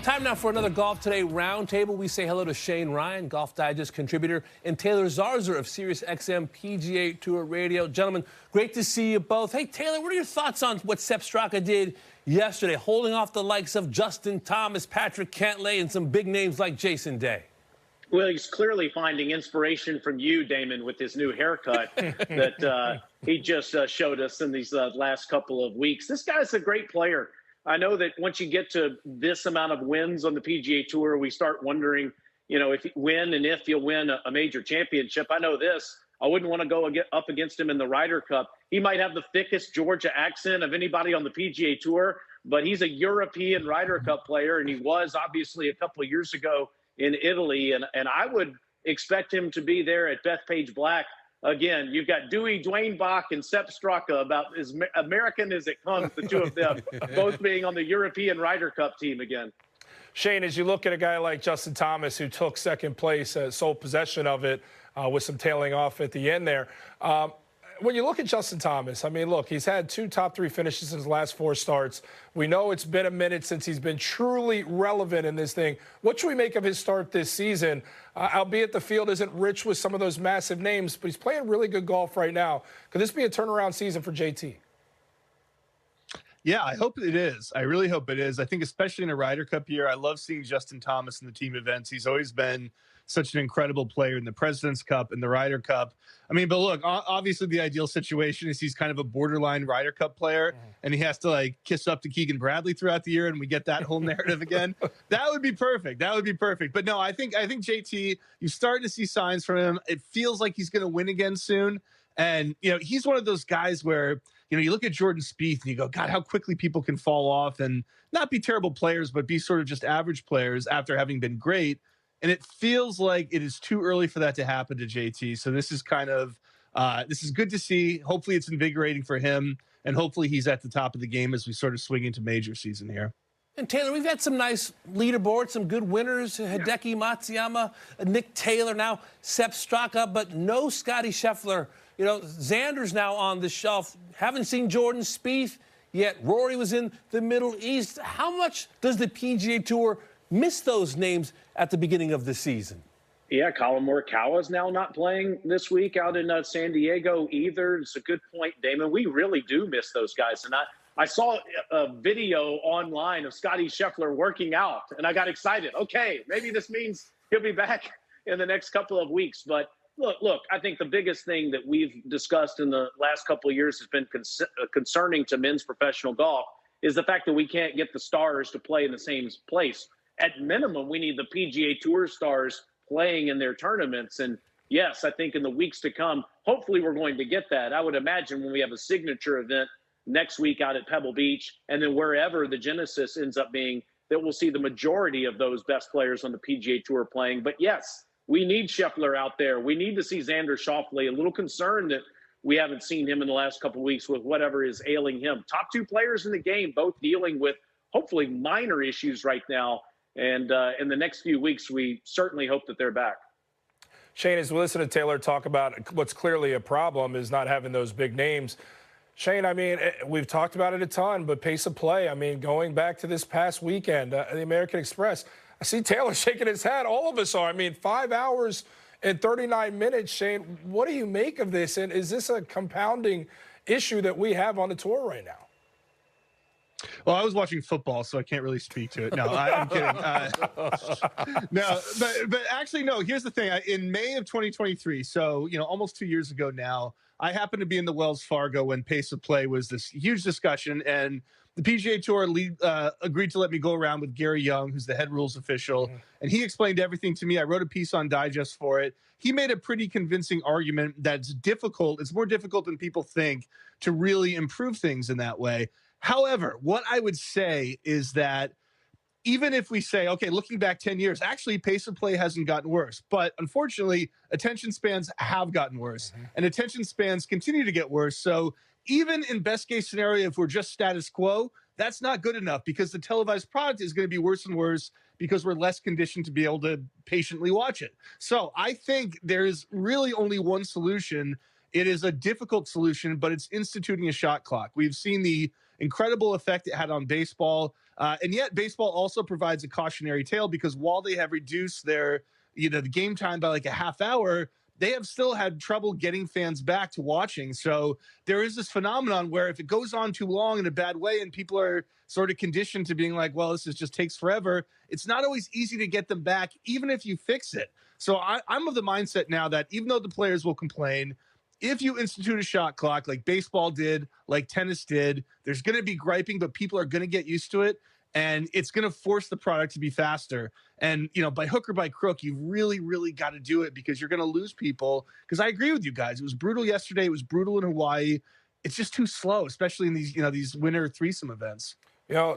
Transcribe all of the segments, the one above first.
Time now for another Golf Today Roundtable. We say hello to Shane Ryan, Golf Digest contributor, and Taylor Zarzour of SiriusXM PGA Tour Radio. Gentlemen, great to see you both. Hey, Taylor, what are your thoughts on what Sepp Straka did yesterday, holding off the likes of Justin Thomas, Patrick Cantlay, and some big names like Jason Day? Well, he's clearly finding inspiration from you, Damon, with his new haircut that he just showed us in these last couple of weeks. This guy's a great player. I know that once you get to this amount of wins on the PGA Tour, we start wondering, if he'll win a major championship. I know this. I wouldn't want to go up against him in the Ryder Cup. He might have the thickest Georgia accent of anybody on the PGA Tour, but he's a European Ryder Cup player, and he was obviously a couple of years ago in Italy, and I would expect him to be there at Bethpage Black. Again, you've got Dwayne Bach and Sepp Straka, about as American as it comes, the two of them, both being on the European Ryder Cup team again. Shane, as you look at a guy like Justin Thomas, who took second place, sole possession of it with some tailing off at the end there, when you look at Justin Thomas, I mean, look, he's had 2 top 3 finishes in his last 4 starts. We know it's been a minute since he's been truly relevant in this thing. What should we make of his start this season? Albeit the field isn't rich with some of those massive names, but he's playing really good golf right now. Could this be a turnaround season for JT? Yeah, I hope it is. I really hope it is. I think especially in a Ryder Cup year, I love seeing Justin Thomas in the team events. He's always been such an incredible player in the President's Cup and the Ryder Cup. I mean, but look, obviously the ideal situation is he's kind of a borderline Ryder Cup player, and he has to kiss up to Keegan Bradley throughout the year, and we get that whole narrative again. That would be perfect. That would be perfect. But no, I think JT, you're starting to see signs from him. It feels like he's going to win again soon. And, he's one of those guys where, you look at Jordan Spieth and you go, God, how quickly people can fall off and not be terrible players, but be sort of just average players after having been great. And it feels like it is too early for that to happen to JT. So this is kind of, this is good to see. Hopefully it's invigorating for him. And hopefully he's at the top of the game as we sort of swing into major season here. And Taylor, we've had some nice leaderboards, some good winners. Hideki Matsuyama, Nick Taylor, now Sepp Straka, but no Scottie Scheffler. Xander's now on the shelf. Haven't seen Jordan Spieth yet. Rory was in the Middle East. How much does the PGA Tour miss those names at the beginning of the season? Yeah, Colin Morikawa's now not playing this week out in San Diego either. It's a good point, Damon. We really do miss those guys. And I saw a video online of Scottie Scheffler working out, and I got excited. Okay, maybe this means he'll be back in the next couple of weeks. But look, I think the biggest thing that we've discussed in the last couple of years has been concerning to men's professional golf is the fact that we can't get the stars to play in the same place. At minimum, we need the PGA Tour stars playing in their tournaments. And yes, I think in the weeks to come, hopefully we're going to get that. I would imagine when we have a signature event next week out at Pebble Beach, and then wherever the Genesis ends up being, that we'll see the majority of those best players on the PGA Tour playing. But yes, we need Scheffler out there. We need to see Xander Schauffele. A little concerned that we haven't seen him in the last couple of weeks with whatever is ailing him. Top 2 players in the game, both dealing with hopefully minor issues right now. And in the next few weeks, we certainly hope that they're back. Shane, as we listen to Taylor talk about what's clearly a problem is not having those big names. Shane, I mean, we've talked about it a ton, but pace of play, I mean, going back to this past weekend, the American Express, I see Taylor shaking his head. All of us are. I mean, 5 hours and 39 minutes, Shane. What do you make of this? And is this a compounding issue that we have on the tour right now? Well, I was watching football, so I can't really speak to it. No, I'm kidding. No, but actually, no, here's the thing. In May of 2023, so, almost 2 years ago now, I happened to be in the Wells Fargo when pace of play was this huge discussion, and the PGA Tour agreed to let me go around with Gary Young, who's the head rules official, and he explained everything to me. I wrote a piece on Digest for it. He made a pretty convincing argument that it's more difficult than people think to really improve things in that way. However, what I would say is that even if we say, okay, looking back 10 years, actually pace of play hasn't gotten worse. But unfortunately, attention spans have gotten worse, and attention spans continue to get worse. So even in best case scenario, if we're just status quo, that's not good enough because the televised product is going to be worse and worse because we're less conditioned to be able to patiently watch it. So I think there's really only one solution. It is a difficult solution, but it's instituting a shot clock. We've seen the incredible effect it had on baseball. And yet baseball also provides a cautionary tale because while they have reduced their, the game time by like a half hour, they have still had trouble getting fans back to watching. So there is this phenomenon where if it goes on too long in a bad way and people are sort of conditioned to being like, well, just takes forever, it's not always easy to get them back, even if you fix it. So I'm of the mindset now that even though the players will complain, if you institute a shot clock like baseball did, like tennis did, there's going to be griping, but people are going to get used to it. And it's going to force the product to be faster. And, by hook or by crook, you really, really got to do it because you're going to lose people. Because I agree with you guys. It was brutal yesterday. It was brutal in Hawaii. It's just too slow, especially in these winter threesome events.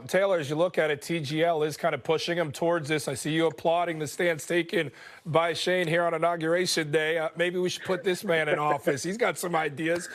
Taylor, as you look at it, TGL is kind of pushing him towards this. I see you applauding the stance taken by Shane here on Inauguration Day. Maybe we should put this man in office. He's got some ideas.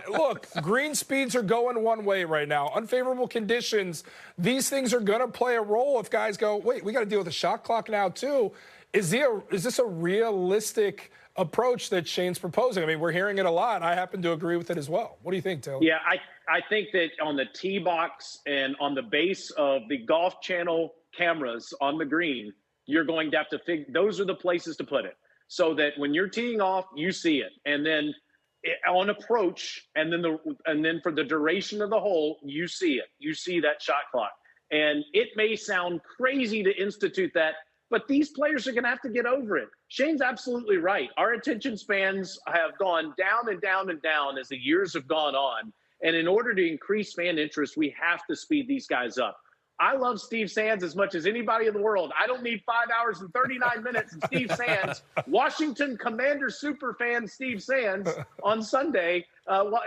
Look, green speeds are going one way right now. Unfavorable conditions, these things are going to play a role if guys go, wait, we got to deal with a shot clock now too. Is this a realistic approach that Shane's proposing? I mean, we're hearing it a lot. I happen to agree with it as well. What do you think, Taylor? Yeah, I think that on the tee box and on the base of the Golf Channel cameras on the green, you're going to have to those are the places to put it so that when you're teeing off, you see it. And then on approach, and then for the duration of the hole, you see it. You see that shot clock. And it may sound crazy to institute that, but these players are going to have to get over it. Shane's absolutely right. Our attention spans have gone down and down and down as the years have gone on. And in order to increase fan interest, we have to speed these guys up. I love Steve Sands as much as anybody in the world. I don't need 5 hours and 39 minutes of Steve Sands, Washington Commander superfan Steve Sands on Sunday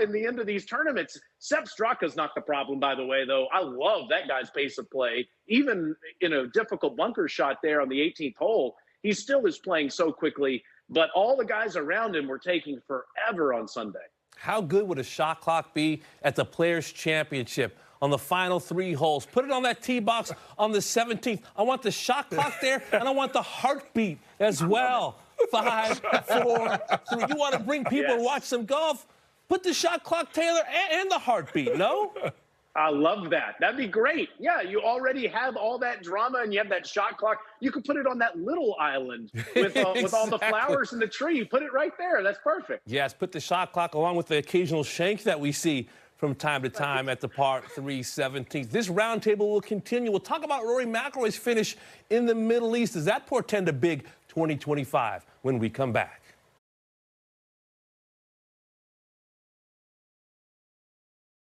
in the end of these tournaments. Sepp Straka's not the problem, by the way, though. I love that guy's pace of play. Even in a difficult bunker shot there on the 18th hole, he still is playing so quickly. But all the guys around him were taking forever on Sunday. How good would a shot clock be at the Players' Championship on the final 3 holes? Put it on that tee box on the 17th. I want the shot clock there, and I want the heartbeat as well. 5, 4, 3. You want to bring people to watch some golf? Put the shot clock, Taylor, and the heartbeat, no? I love that. That'd be great. Yeah, you already have all that drama and you have that shot clock. You could put it on that little island with all the flowers and the tree. Put it right there. That's perfect. Yes, put the shot clock along with the occasional shank that we see from time to time at the par 3 17th. This roundtable will continue. We'll talk about Rory McIlroy's finish in the Middle East. Does that portend a big 2025 when we come back?